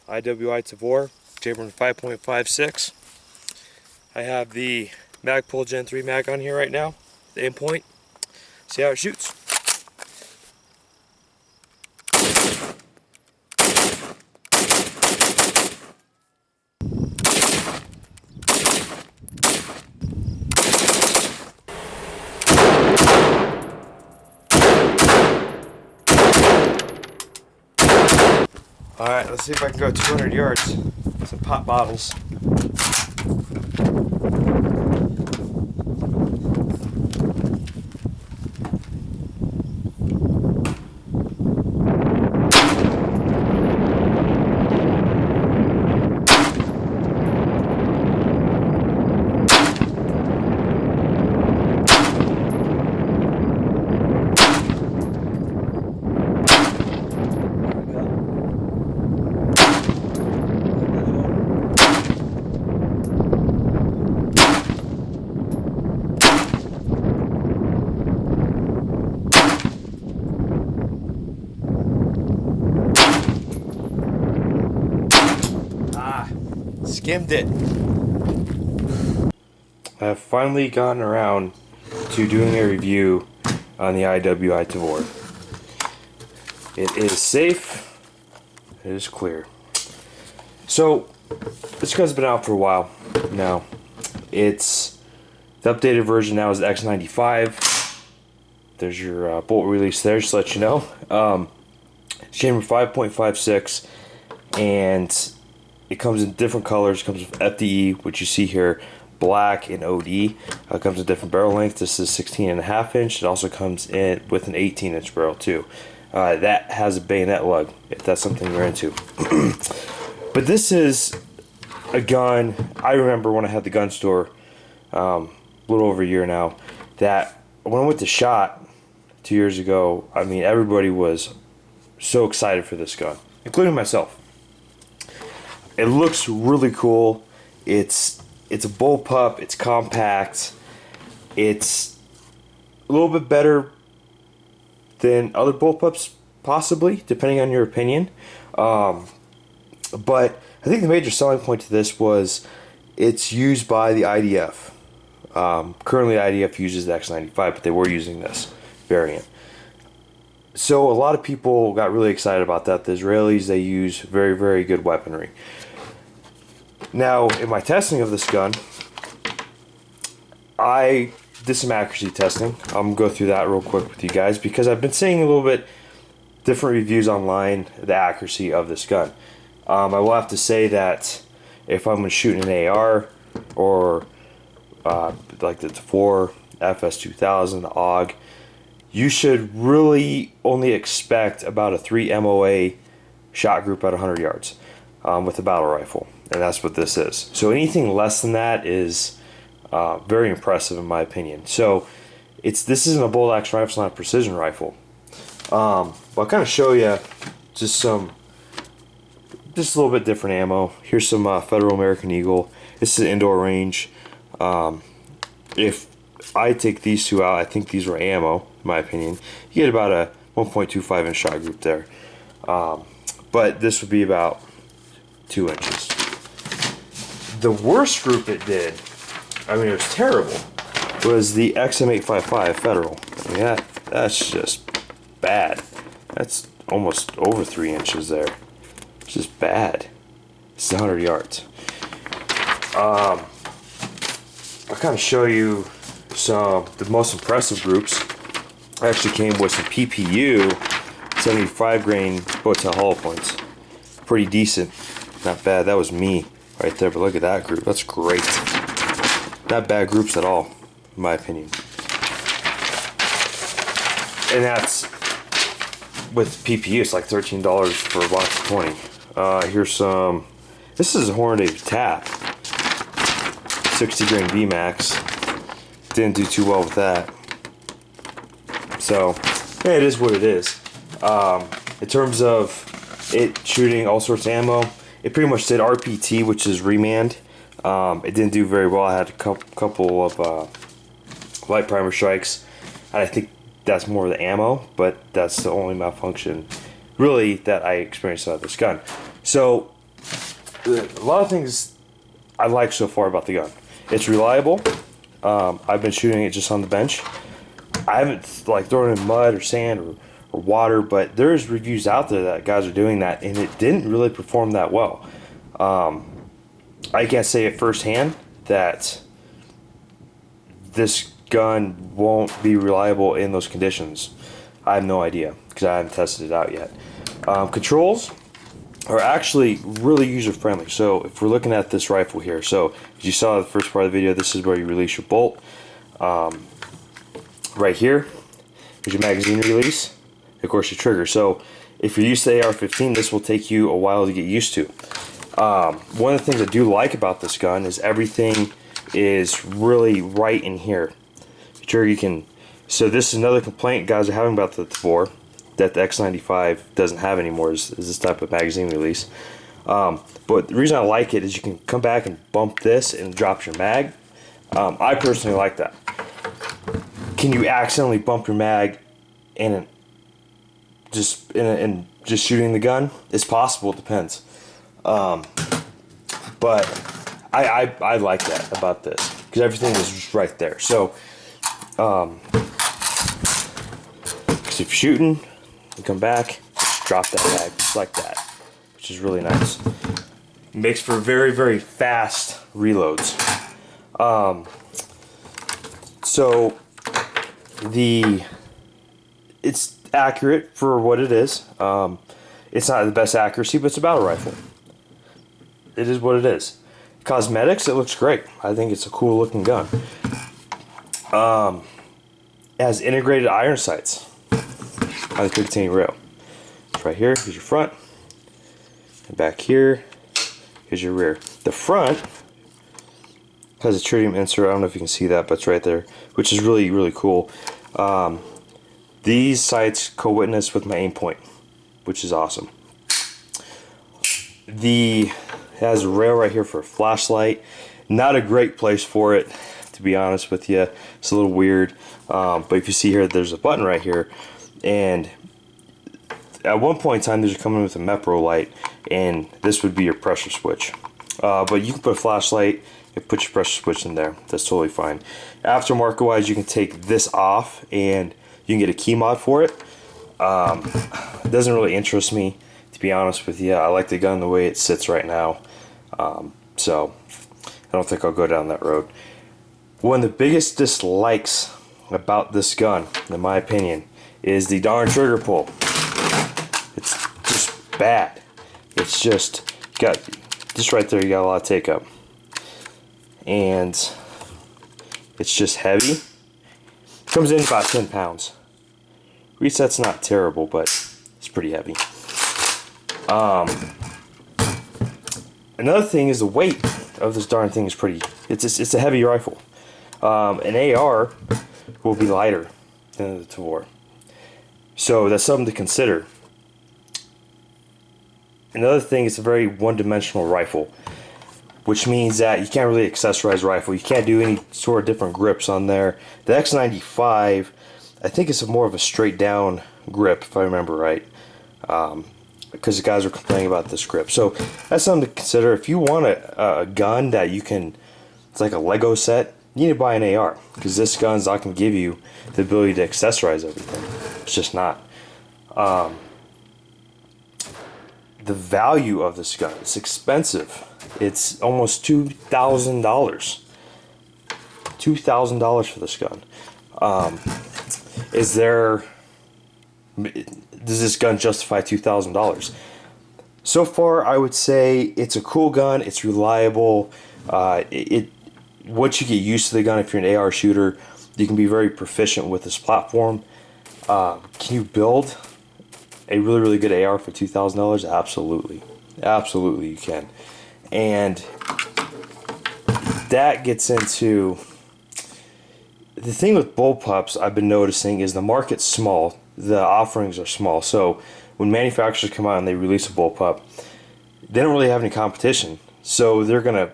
Iwi Tavor, chamber 5.56. I have the MacLeod Gen 3 mag on here right now, the aim point. See how it shoots. Alright, let's see if I can go 200 yards. Some pop bottles. Skimmed it. I've finally gotten around to doing a review on the Iwi Tavor. It is safe. It is clear. So this gun's been out for a while now. It's the updated version now is the X95. There's your bolt release there, just to let you know. Chamber 5.56, and it comes in different colors. It comes with FDE, which you see here, black and OD. It comes with different barrel length. This is 16.5 inch. It also comes in with an 18-inch barrel too. That has a bayonet lug, if that's something you're into. But this is a gun I remember when I had the gun store, a little over a year now, that when I went to SHOT 2 years ago, I mean, everybody was so excited for this gun, including myself. It looks really cool. It's a bullpup. It's compact. It's a little bit better than other bullpups, possibly, depending on your opinion. But I think the major selling point to this was it's used by the IDF. Currently, IDF uses the X95, but they were using this variant. So a lot of people got really excited about that. The Israelis, they use very, very good weaponry. Now, in my testing of this gun, I did some accuracy testing. I'm going to go through that real quick with you guys because I've been seeing a little bit different reviews online, the accuracy of this gun. I will have to say that if I'm shooting an AR or like the Tavor, FS2000, the AUG, you should really only expect about a 3 MOA shot group at 100 yards with a battle rifle. And that's what this is. So anything less than that is very impressive in my opinion. So this isn't a bolt action rifle, it's not a precision rifle. But I'll kind of show you just a little bit different ammo. Here's some Federal American Eagle. This is indoor range. If I take these two out, I think these were ammo, in my opinion. You get about a 1.25 inch shot group there. But this would be about 2 inches. The worst group it did, I mean it was terrible, was the XM855 Federal. I mean that's just bad. That's almost over 3 inches there. It's just bad. It's 100 yards. I'll kind of show you the most impressive groups. I actually came with some PPU 75 grain Hotel Hollow points. Pretty decent. Not bad. That was me right there, but look at that group. That's great. Not bad groups at all, in my opinion. And that's with PPU. It's like $13 for a box of 20. Here's some. This is a Hornady Tap. 60 grain VMAX. Didn't do too well with that. So, yeah, it is what it is. In terms of it shooting all sorts of ammo, it pretty much did RPT, which is remand. It didn't do very well. I had a couple of light primer strikes, and I think that's more of the ammo, but that's the only malfunction really that I experienced out of this gun. So a lot of things I like so far about the gun. It's reliable. I've been shooting it just on the bench. I haven't like thrown it in mud or sand or water, but there's reviews out there that guys are doing that, and it didn't really perform that well. I can't say it firsthand that this gun won't be reliable in those conditions. I have no idea because I haven't tested it out yet. Controls are actually really user friendly. So if we're looking at this rifle here, so as you saw in the first part of the video, this is where you release your bolt. Right here is your magazine release, of course your trigger. So if you're used to AR-15, this will take you a while to get used to. One of the things I do like about this gun is everything is really right in here. Sure, you can. So this is another complaint guys are having about the Tavor that the X95 doesn't have anymore is this type of magazine release. But the reason I like it is you can come back and bump this and drop your mag. I personally like that. Can you accidentally bump your mag and just shooting the gun? It's possible. It depends. But I like that about this because everything is just right there. So, if you're shooting, you come back, just drop that mag just like that, which is really nice. Makes for very, very fast reloads. So it's accurate for what it is. It's not the best accuracy, but it's a battle rifle. It is what it is. Cosmetics, it looks great. I think it's a cool looking gun. It has integrated iron sights on the Picatinny rail. It's right here. Here's your front. And back here, here's your rear. The front has a tritium insert. I don't know if you can see that, but it's right there, which is really, really cool. These sights co-witness with my aim point, which is awesome. It has a rail right here for a flashlight. Not a great place for it, to be honest with you. It's a little weird. But if you see here, there's a button right here. And at one point in time, these are coming with a Mepro light, and this would be your pressure switch. But you can put a flashlight and put your pressure switch in there. That's totally fine. Aftermarket wise, you can take this off and you can get a key mod for it. It doesn't really interest me, to be honest with you. I like the gun the way it sits right now. So I don't think I'll go down that road. One of the biggest dislikes about this gun, in my opinion, is the darn trigger pull. It's just bad. It's just right there, you got a lot of take up. And it's just heavy. Comes in about 10 pounds. Reset's not terrible, but it's pretty heavy. Another thing is the weight of this darn thing is pretty. It's a heavy rifle. An AR will be lighter than the Tavor, so that's something to consider. Another thing, it's a very one-dimensional rifle, which means that you can't really accessorize rifle. You can't do any sort of different grips on there. The X95, I think it's more of a straight down grip, if I remember right. Because the guys were complaining about this grip. So that's something to consider. If you want a gun that you can, it's like a Lego set, you need to buy an AR. Because this gun's not going to give you the ability to accessorize everything. It's just not. The value of this gun, it's expensive. It's almost $2,000. $2,000 for this gun. Does this gun justify $2,000? So far, I would say it's a cool gun. It's reliable. Once you get used to the gun, if you're an AR shooter, you can be very proficient with this platform. Can you build a really, really good AR for $2,000? Absolutely. Absolutely, you can. And that gets into the thing with bullpups I've been noticing is the market's small. The offerings are small. So when manufacturers come out and they release a bullpup, they don't really have any competition. So they're going to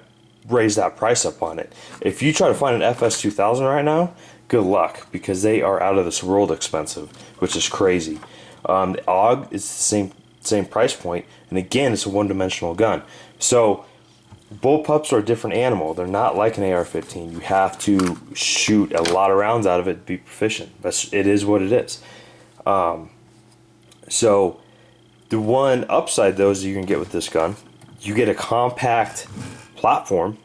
raise that price up on it. If you try to find an FS2000 right now, good luck, because they are out of this world expensive, which is crazy. The AUG is the same price point, and again, it's a one-dimensional gun. So bullpups are a different animal. They're not like an AR-15. You have to shoot a lot of rounds out of it to be proficient. It is what it is. So the one upside, though, is you can get with this gun, you get a compact platform,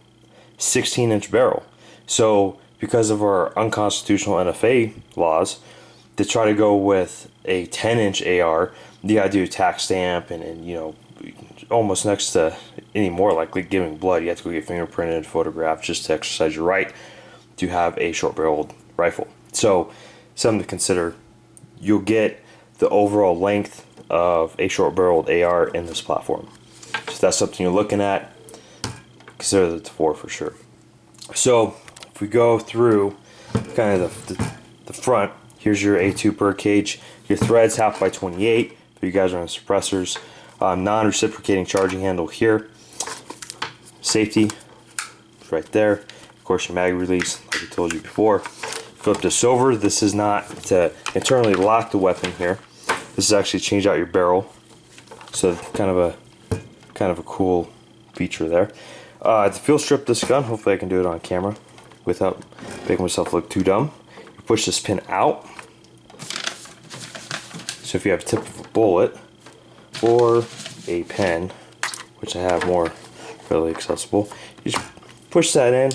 16-inch barrel. So because of our unconstitutional NFA laws, to try to go with a 10-inch AR, you gotta do a tax stamp and you know, almost next to any more likely giving blood, you have to go get fingerprinted, photographed, just to exercise your right to have a short-barreled rifle. So something to consider. You'll get the overall length of a short-barreled AR in this platform. So if that's something you're looking at, consider the Tavor for sure. So if we go through kind of the front, here's your A2 per cage. Your threads 1/2 by 28. If you guys are on suppressors. Non-reciprocating charging handle here. Safety right there. Of course, your mag release, like I told you before. Flip this over. This is not to internally lock the weapon here. This is actually change out your barrel. So kind of a cool feature there. To field strip this gun, hopefully I can do it on camera without making myself look too dumb. You push this pin out. So if you have a tip of a bullet or a pen, which I have more readily accessible, you just push that in.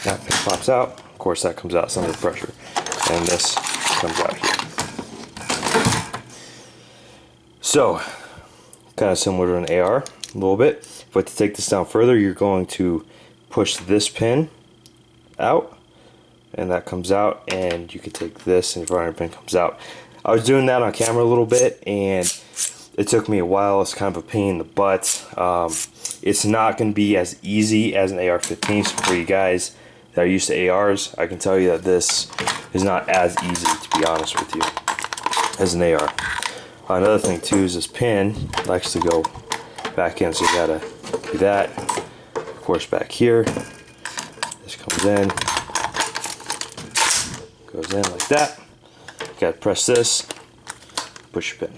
That pin pops out. Of course, that comes out under pressure, and this comes out here. So, kind of similar to an AR, a little bit. But to take this down further, you're going to push this pin out, and that comes out, and you can take this, and your firing pin comes out. I was doing that on camera a little bit, and it took me a while. It's kind of a pain in the butt. It's not going to be as easy as an AR-15. So for you guys that are used to ARs, I can tell you that this is not as easy, to be honest with you, as an AR. Another thing too is this pin likes to go back in, so you gotta do that. Of course, back here, this comes in, goes in like that. You gotta press this, push your pin.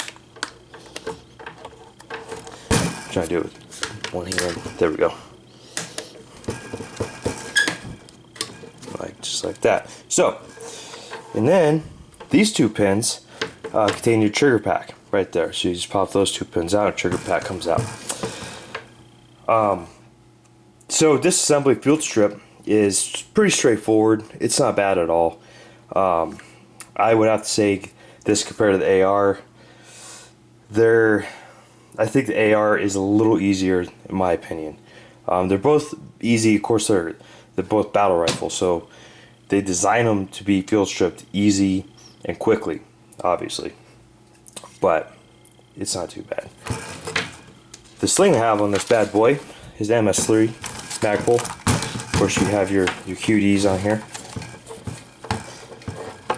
Try to do it with one hand. There we go. Just like that. So, and then these two pins contain your trigger pack right there. So you just pop those two pins out, and trigger pack comes out. So this assembly field strip is pretty straightforward. It's not bad at all. I would have to say this compared to the AR, I think the AR is a little easier in my opinion. They're both easy. Of course, they're both battle rifles, so they design them to be field stripped easy and quickly, obviously. But it's not too bad. The sling I have on this bad boy is the MS3 Magpul. Of course, you have your QDs on here.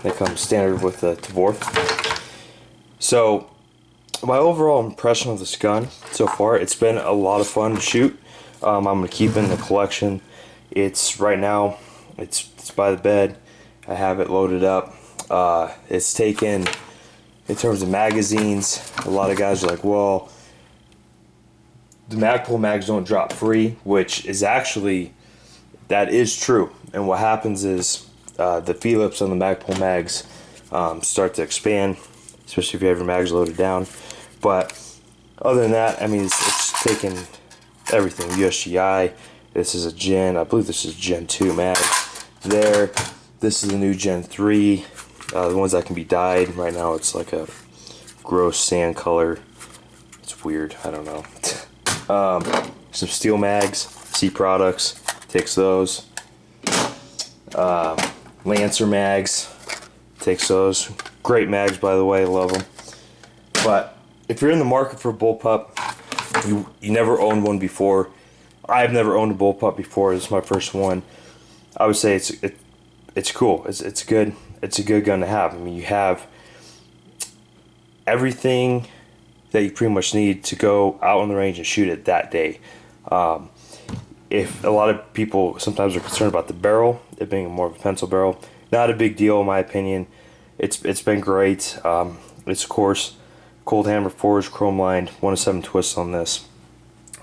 They come standard with the Tavor. So my overall impression of this gun so far, it's been a lot of fun to shoot. I'm going to keep it in the collection. It's right now, it's by the bed. I have it loaded up. It's taken, in terms of magazines, a lot of guys are like, well, the Magpul mags don't drop free, which is actually, that is true. And what happens is the Phillips on the Magpul mags start to expand, especially if you have your mags loaded down. But other than that, I mean, it's taken everything. USGI, this is a Gen, I believe this is Gen 2 mag there. This is the new Gen 3, the ones that can be dyed. Right now it's like a gross sand color. It's weird, I don't know. Some steel mags, C Products, takes those. Lancer mags, takes those. Great mags, by the way, love them. But if you're in the market for a bullpup, you never owned one before. I've never owned a bullpup before. This is my first one. I would say it's cool. It's good. It's a good gun to have. I mean, you have everything that you pretty much need to go out on the range and shoot it that day. If a lot of people sometimes are concerned about the barrel, it being more of a pencil barrel, not a big deal in my opinion. It's been great. It's of course cold hammer forged, chrome lined, 1-7 twists on this.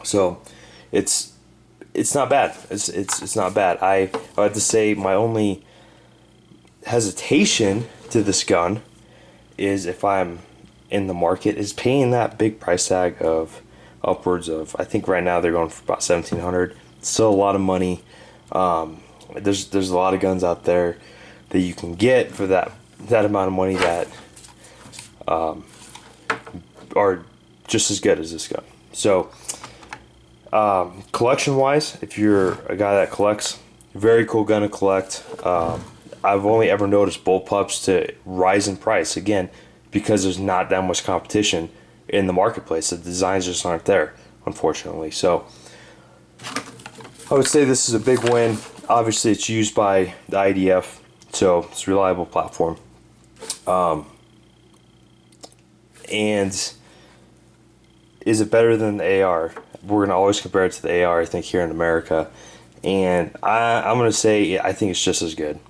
So it's not bad. It's not bad. I have to say my only hesitation to this gun is if I'm in the market is paying that big price tag of upwards of, I think right now they're going for about $1,700. Still a lot of money. There's a lot of guns out there that you can get for that amount of money that are just as good as this gun. So collection wise, if you're a guy that collects, very cool gun to collect. I've only ever noticed bullpups to rise in price again because there's not that much competition in the marketplace. The designs just aren't there, unfortunately. So I would say this is a big win. Obviously it's used by the IDF, so it's a reliable platform. And is it better than the AR? We're going to always compare it to the AR, I think, here in America. And I'm going to say I think it's just as good.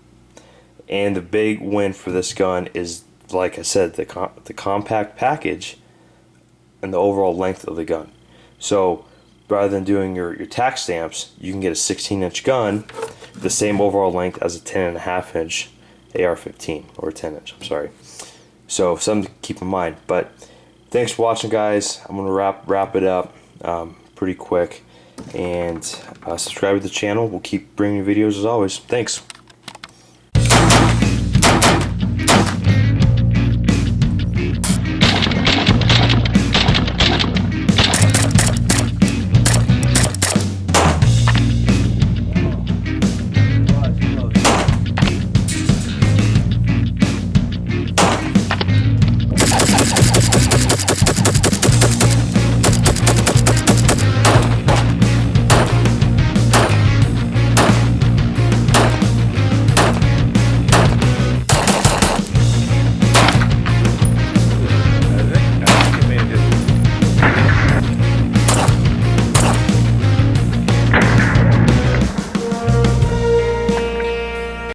And the big win for this gun is, like I said, the compact package and the overall length of the gun. So rather than doing your tack stamps, you can get a 16-inch gun, the same overall length as a 10.5-inch AR-15, or 10-inch, I'm sorry. So something to keep in mind. But thanks for watching, guys. I'm going to wrap it up pretty quick. And subscribe to the channel. We'll keep bringing you videos as always. Thanks.